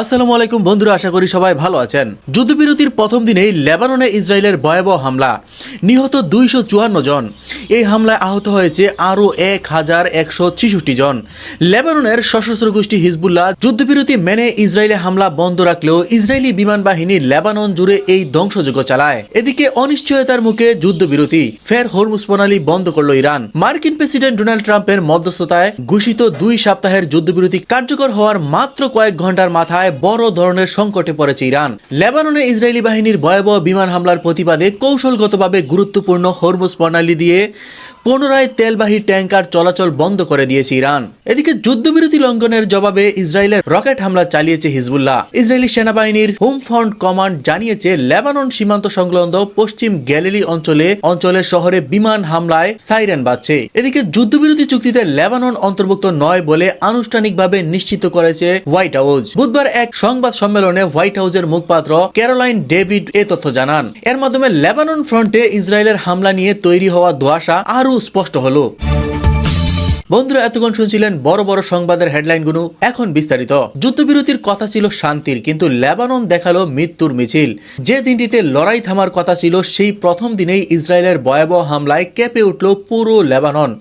আসসালামু আলাইকুম বন্ধুরা, আশা করি সবাই ভালো আছেন। যুদ্ধবিরতির প্রথম দিনেই লেবাননে ইসরায়েলের ভয়াবহ হামলা, নিহত 254 জন। এই হামলায় আহত হয়েছে আরও 1166 জন। লেবাননের সশস্ত্র গোষ্ঠী হিজবুল্লাহ যুদ্ধবিরতি মেনে ইসরায়েলে হামলা বন্ধ রাখলেও ইসরায়েলি বিমান বাহিনী লেবানন জুড়ে এই ধ্বংসযজ্ঞ চালায়। এদিকে অনিশ্চয়তার মুখে যুদ্ধবিরতি ফের হরমুজ প্রণালী বন্ধ করল ইরান। মার্কিন প্রেসিডেন্ট ডোনাল্ড ট্রাম্পের মধ্যস্থতায় ঘোষিত 2 সপ্তাহের যুদ্ধবিরতি কার্যকর হওয়ার মাত্র কয়েক ঘন্টার মাথায় বড় ধরনের সংকটে পড়েছে ইরান। লেবাননে ইসরায়েলি বাহিনীর ভয়াবহ বিমান হামলার প্রতিবাদে কৌশলগতভাবে গুরুত্বপূর্ণ হরমুজ প্রণালী দিয়ে পুনরায় তেলবাহী ট্যাঙ্কার চলাচল বন্ধ করে দিয়েছে ইরান। এদিকে যুদ্ধবিরতি লঙ্ঘনের জবাবে ইসরায়েলের রকেট হামলা চালিয়েছে হিজবুল্লাহ। ইসরায়েলি সেনাবাহিনীর হোম ফ্রন্ট কমান্ড জানিয়েছে লেবানন সীমান্ত সংলগ্ন পশ্চিম গ্যালিলি অঞ্চলের শহরে বিমান হামলায় সাইরেন বাজছে। এদিকে যুদ্ধবিরতি চুক্তিতে লেবানন অন্তর্ভুক্ত নয় বলে আনুষ্ঠানিকভাবে নিশ্চিত করেছে হোয়াইট হাউস। বুধবার এক সংবাদ সম্মেলনে হোয়াইট হাউসের মুখপাত্র ক্যারোলাইন ডেভিড এ তথ্য জানান। এর মাধ্যমে লেবানন ফ্রন্টে ইসরায়েলের হামলা নিয়ে তৈরি হওয়া ধোঁয়াশা আরও স্পষ্ট হলো। বন্ধুরা, এতক্ষণ শুনছিলেন বড় বড় সংবাদের হেডলাইনগুলো, এখন বিস্তারিত। যুদ্ধবিরতির কথা ছিল শান্তির, কিন্তু লেবানন দেখালো মৃত্যুর মিছিল। যে দিনটিতে লড়াই থামার কথা ছিল, সেই প্রথম দিনেই ইসরায়েলের ভয়াবহ হামলায় কেঁপে উঠল পুরো লেবানন।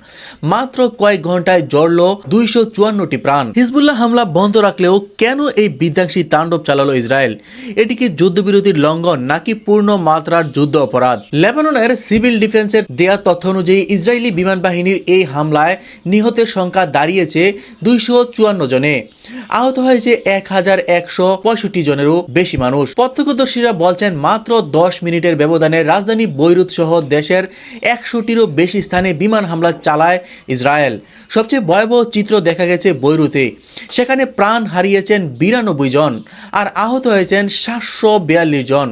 মাত্র কয়েক ঘন্টায় জ্বলল 254টি প্রাণ। হিজবুল্লাহ হামলা বন্ধ রাখলেও কেন এই বিধ্বংসী তাণ্ডব চালালো ইসরায়েল? এটি কি যুদ্ধবিরতির লঙ্ঘন নাকি পূর্ণ মাত্রার যুদ্ধ অপরাধ? লেবাননের সিভিল ডিফেন্সের দেয়া তথ্য অনুযায়ী ইসরায়েলি বিমান বাহিনীর এই হামলায় নিহতের সংখ্যা দাঁড়িয়েছে 254 জনে। আহত হয়েছে 1165 জনেরও বেশি মানুষ। প্রত্যক্ষদর্শীরা বলছেন মাত্র 10 মিনিটের ব্যবধানে রাজধানী বৈরুত সহ দেশের 100টিরও বেশি স্থানে বিমান হামলা চালায় ইসরায়েল। সবচেয়ে ভয়াবহ চিত্র দেখা গেছে বৈরুতে। সেখানে প্রাণ হারিয়েছেন 92 জন আর আহত হয়েছেন 742 জন।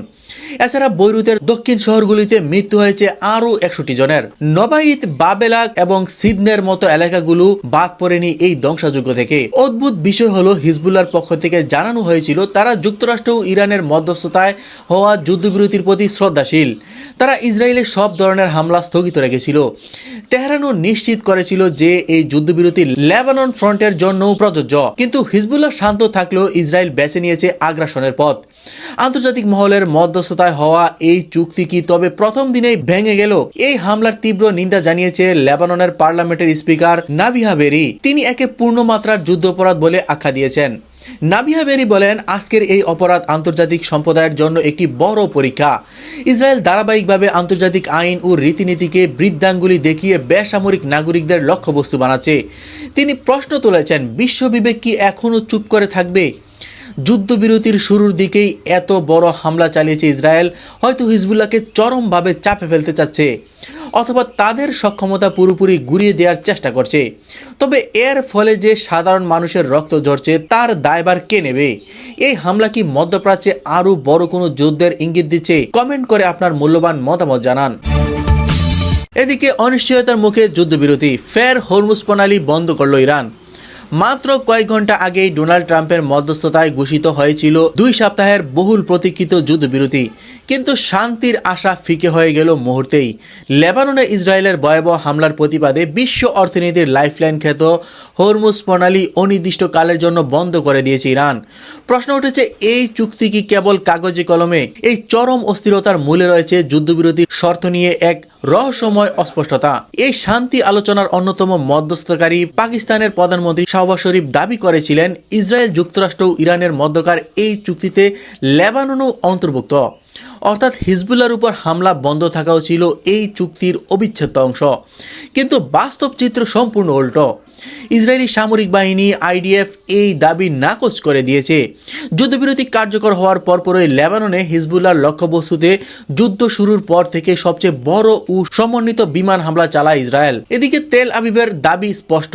এছাড়া বৈরুতের দক্ষিণ শহরগুলিতে মৃত্যু হয়েছে আরও 61 জনের। নবাইত, বাবেলাক এবং সিদনের মতো এলাকাগুলো বাদ পড়েনি এই ধ্বংসযজ্ঞ থেকে। অদ্ভুত বিষয় হলো, হিজবুল্লাহর পক্ষ থেকে জানানো হয়েছিল তারা যুক্তরাষ্ট্র ও ইরানের মধ্যস্থতায় হওয়া যুদ্ধবিরতির প্রতি শ্রদ্ধাশীল। তারা ইসরায়েলের সব ধরনের হামলা স্থগিত রেখেছিল। তেহরানও নিশ্চিত করেছিল যে এই যুদ্ধবিরতি লেবানন ফ্রন্টের জন্য প্রযোজ্য। কিন্তু হিজবুল্লাহ শান্ত থাকলেও ইসরায়েল বেছে নিয়েছে আগ্রাসনের পথ। আন্তর্জাতিক মহলের মধ্যস্থতায় হওয়া এই চুক্তি কি তবে প্রথম দিনেই ভেঙে গেল? এই হামলার তীব্র নিন্দা জানিয়েছে লেবাননের পার্লামেন্টের স্পিকার নাবিহা বেরি। তিনি একে পূর্ণমাত্রার যুদ্ধাপরাধ বলে আখ্যা দিয়েছেন। নাবিহা বেরি বলেন, আজকের এই অপরাধ আন্তর্জাতিক সম্প্রদায়ের জন্য একটি বড় পরীক্ষা। ইসরায়েল ধারাবাহিকভাবে আন্তর্জাতিক আইন ও রীতিনীতিকে বৃদ্ধাঙ্গুলি দেখিয়ে বেসামরিক নাগরিকদের লক্ষ্যবস্তু বানাচ্ছে। তিনি প্রশ্ন তুলেছেন, বিশ্ব বিবেক কি এখনও চুপ করে থাকবে? যুদ্ধবিরতির শুরুর দিকেই এত বড় হামলা চালিয়েছে ইসরায়েল। হয়তো হিজবুল্লাহকে চরমভাবে চাপে ফেলতে চাচ্ছে, অথবা তাদের সক্ষমতা পুরোপুরি গুড়িয়ে দেওয়ার চেষ্টা করছে। তবে এর ফলে যে সাধারণ মানুষের রক্ত ঝরছে, তার দায়ভার কে নেবে? এই হামলা কি মধ্যপ্রাচ্যে আরও বড় কোনো যুদ্ধের ইঙ্গিত দিচ্ছে? কমেন্ট করে আপনার মূল্যবান মতামত জানান। এদিকে অনিশ্চয়তার মুখে যুদ্ধবিরতি ফের হরমুজ প্রণালী বন্ধ করল ইরান। মাত্র কয়েক ঘন্টা আগেই ডোনাল্ড ট্রাম্পের মধ্যস্থতায় ঘোষিত হয়েছিল 2 সপ্তাহের বহুল প্রতীক্ষিত যুদ্ধবিরতি, কিন্তু শান্তির আশা ফিকে হয়ে গেল মুহূর্তেই। লেবাননে ইসরায়েলের ভয়াবহ হামলার প্রতিবাদে বিশ্ব অর্থনীতির লাইফলাইন খ্যাত হরমুজ প্রণালী অনির্দিষ্টকালের জন্য বন্ধ করে দিয়েছে ইরান। প্রশ্ন উঠেছে, এই চুক্তি কি কেবল কাগজে কলমে? এই চরম অস্থিরতার মূলে রয়েছে যুদ্ধবিরতির শর্ত নিয়ে এক রহস্যময় অস্পষ্টতা। এই শান্তি আলোচনার অন্যতম মধ্যস্থকারী পাকিস্তানের প্রধানমন্ত্রী শাহবাজ শরীফ দাবি করেছিলেন, ইসরায়েল, যুক্তরাষ্ট্র ও ইরানের মধ্যকার এই চুক্তিতে লেবাননও অন্তর্ভুক্ত। অর্থাৎ হিজবুল্লাহর উপর হামলা বন্ধ থাকাও ছিল এই চুক্তির অবিচ্ছেদ্য অংশ। কিন্তু বাস্তব চিত্র সম্পূর্ণ উল্টো। ইসরায়েলি সামরিক বাহিনী আইডিএফ এই দাবি নাকচ করে দিয়েছে। যুদ্ধবিরতি কার্যকর হওয়ার পরপরই লেবাননে হিজবুল্লাহর লক্ষ্যবস্তুতে যুদ্ধ শুরুর পর থেকে সবচেয়ে বড় ও সমন্বিত বিমান হামলা চালায় ইসরায়েল। এদিকে তেল আবিবের দাবি স্পষ্ট,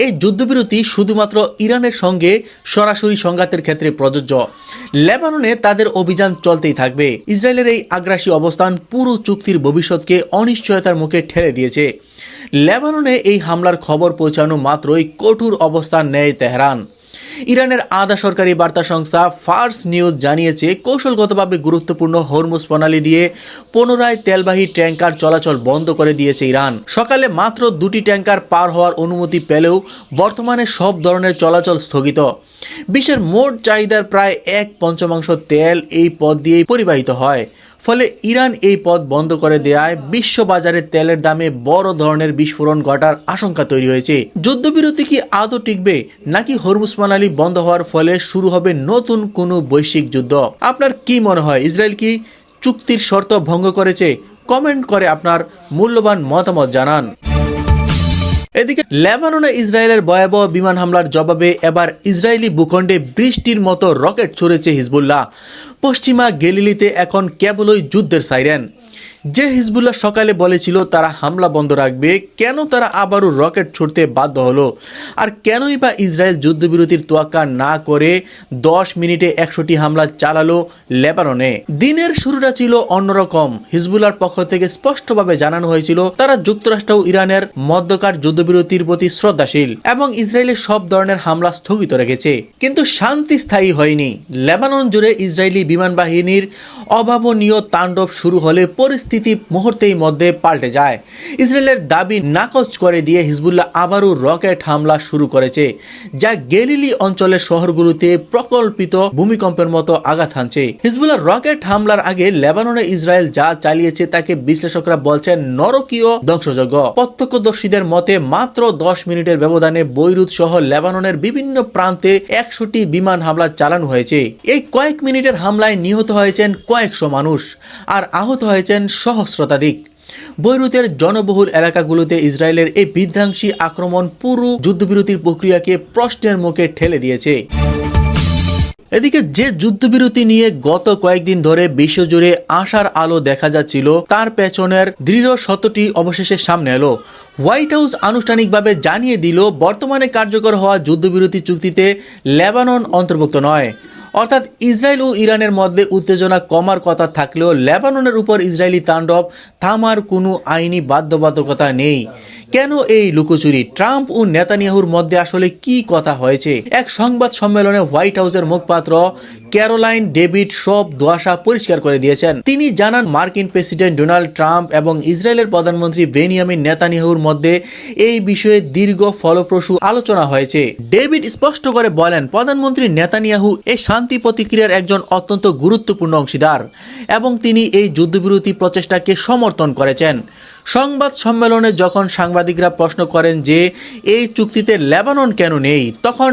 এই যুদ্ধবিরতি শুধুমাত্র ইরানের সঙ্গে সরাসরি সংঘাতের ক্ষেত্রে প্রযোজ্য। লেবাননে তাদের অভিযান চলতেই থাকবে। ইসরায়েলের এই আগ্রাসী অবস্থান পুরো চুক্তির ভবিষ্যৎকে অনিশ্চয়তার মুখে ঠেলে দিয়েছে। লেবাননে এই হামলার খবর পৌঁছানো মাত্রই কঠোর অবস্থান নেয় তেহরান। ইরানের আধা সরকারি বার্তা সংস্থা ফার্স নিউজ জানিয়েছে, কৌশলগতভাবে গুরুত্বপূর্ণ হরমুজ প্রণালী দিয়ে পুনরায় তেলবাহী ট্যাঙ্কার চলাচল বন্ধ করে দিয়েছে ইরান। সকালে মাত্র 2টি ট্যাঙ্কার পার হওয়ার অনুমতি পেলেও বর্তমানে সব ধরনের চলাচল স্থগিত। বিশ্বের মোট চাহিদার প্রায় 1/5 তেল এই পথ দিয়েই পরিবাহিত হয়। ফলে ইরান এই পথ বন্ধ করে দেওয়ায় বিশ্ব বাজারে তেলের দামে বড় ধরনের বিস্ফোরণ ঘটার আশঙ্কা তৈরি হয়েছে। যুদ্ধবিরতি কি আদৌ টিকবে, নাকি হরমুজ প্রণালী বন্ধ হওয়ার ফলে শুরু হবে নতুন কোনো বৈশ্বিক যুদ্ধ? আপনার কি মনে হয়, ইসরায়েল কি চুক্তির শর্ত ভঙ্গ করেছে? কমেন্ট করে আপনার মূল্যবান মতামত জানান। এদিকে লেবাননে ইসরায়েলের ভয়াবহ বিমান হামলার জবাবে এবার ইসরায়েলি ভূখণ্ডে বৃষ্টির মতো রকেট ছুড়েছে হিজবুল্লাহ। পশ্চিমা গেলিলিতে এখন কেবলই যুদ্ধের সাইরেন। যে হিজবুল্লাহ সকালে বলেছিল তারা হামলা বন্ধ রাখবে, কেন তারা আবারও রকেট ছুড়তে বাধ্য হলো? আর কেনই বা ইসরায়েল যুদ্ধবিরতির তোয়াক্কা না করে 10 মিনিটে 100টি হামলা চালালো লেবাননে? দিনের শুরুটা ছিল অন্যরকম। হিজবুল্লাহর পক্ষ থেকে স্পষ্টভাবে জানানো হয়েছিল তারা যুক্তরাষ্ট্র ও ইরানের মধ্যকার যুদ্ধবিরতির প্রতি শ্রদ্ধাশীল এবং ইসরায়েলের সব ধরনের হামলা স্থগিত রেখেছে। কিন্তু শান্তি স্থায়ী হয়নি। লেবানন জুড়ে ইসরায়েলি বিমান বাহিনীর অভাবনীয় তাণ্ডব শুরু হলে পরিস্থিতি মুহূর্তেই মধ্যে পাল্টে যায়। ইসরায়েলের দাবি নাকচ করে দিয়ে হিজবুল্লাহ আবারও রকেট হামলা শুরু করেছে, যা গেলিলি অঞ্চলের শহরগুলোতে প্রকল্পিত ভূমিকম্পের মতো আঘাত হানছে। হিজবুল্লাহ রকেট হামলার আগে লেবাননে ইসরায়েল যা চালিয়েছে তাকে বিশ্লেষকরা বলছেন নরকীয় ধ্বংসযজ্ঞ। প্রত্যক্ষদর্শীদের মতে মাত্র 10 মিনিটের ব্যবধানে বৈরুত সহ লেবাননের বিভিন্ন প্রান্তে 100টি বিমান হামলা চালানো হয়েছে। এই কয়েক মিনিটের হামলায় নিহত হয়েছেন কয়েকশো মানুষ আর আহত হয়েছেন সহস্রাধিক। বৈরুতের জনবহুল এলাকাগুলোতে ইসরায়েলের এই বিধ্বংসী আক্রমণ পুরো যুদ্ধবিরতির প্রক্রিয়াকে প্রশ্নের মুখে ঠেলে দিয়েছে। এদিকে যে যুদ্ধবিরতি নিয়ে গত কয়েকদিন ধরে বিশ্বজুড়ে আশার আলো দেখা যাচ্ছিল, তার পেছনের দৃঢ় সত্যটি অবশেষে সামনে এলো। হোয়াইট হাউস আনুষ্ঠানিকভাবে জানিয়ে দিল বর্তমানে কার্যকর হওয়া যুদ্ধবিরতি চুক্তিতে লেবানন অন্তর্ভুক্ত নয়। অর্থাৎ ইসরায়েল ও ইরানের মধ্যে উত্তেজনা কমার কথা থাকলেও লেবাননের উপর ইসরায়েলি তাণ্ডব থামার কোনো আইনি বাধ্যবাধকতা নেই। কেন এই লুকোচুরি? ট্রাম্প ও নেতানিয়াহুর মধ্যে আসলে কি কথা হয়েছে? এক সংবাদ সম্মেলনে হোয়াইট হাউসের মুখপাত্র ক্যারোলাইন ডেভিড সব ধোঁয়াশা পরিষ্কার করে দিয়েছেন। তিনি জানান, মার্কিন প্রেসিডেন্ট ডোনাল্ড ট্রাম্প এবং ইসরায়েলের প্রধানমন্ত্রী বেনিয়ামিন নেতানিয়াহুর মধ্যে এই বিষয়ে দীর্ঘ ফলপ্রসূ আলোচনা হয়েছে। ডেভিড স্পষ্ট করে বলেন, প্রধানমন্ত্রী নেতানিয়াহু এই শান্তি প্রতিক্রিয়ার একজন অত্যন্ত গুরুত্বপূর্ণ অংশীদার এবং তিনি এই যুদ্ধবিরতি প্রচেষ্টাকে সমর্থন করেছেন। সংবাদ সম্মেলনে যখন সাংবাদিকরা প্রশ্ন করেন যে এই চুক্তিতে লেবানন কেন নেই, তখন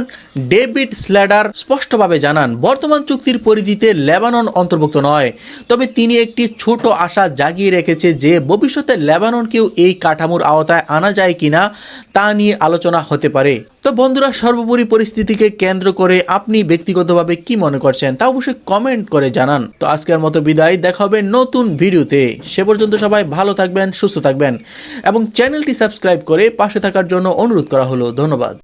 ডেভিড স্ল্যাডার স্পষ্টভাবে জানান, বর্তমান চুক্তির পরিধিতে লেবানন অন্তর্ভুক্ত নয়। তবে তিনি একটি ছোট আশা জাগিয়ে রেখেছে যে ভবিষ্যতে লেবাননকেও এই কাঠামোর আওতায় আনা যায় কিনা তা নিয়ে আলোচনা হতে পারে। তো বন্ধুরা, সর্বোপরি পরিস্থিতিকে কেন্দ্র করে আপনি ব্যক্তিগতভাবে কি মনে করছেন তা অবশ্যই কমেন্ট করে জানান। তো আজকের মতো বিদায়, দেখা হবে নতুন ভিডিওতে। সে পর্যন্ত সবাই ভালো থাকবেন, সুস্থ থাকবেন এবং চ্যানেলটি সাবস্ক্রাইব করে পাশে থাকার জন্য অনুরোধ করা হলো। ধন্যবাদ।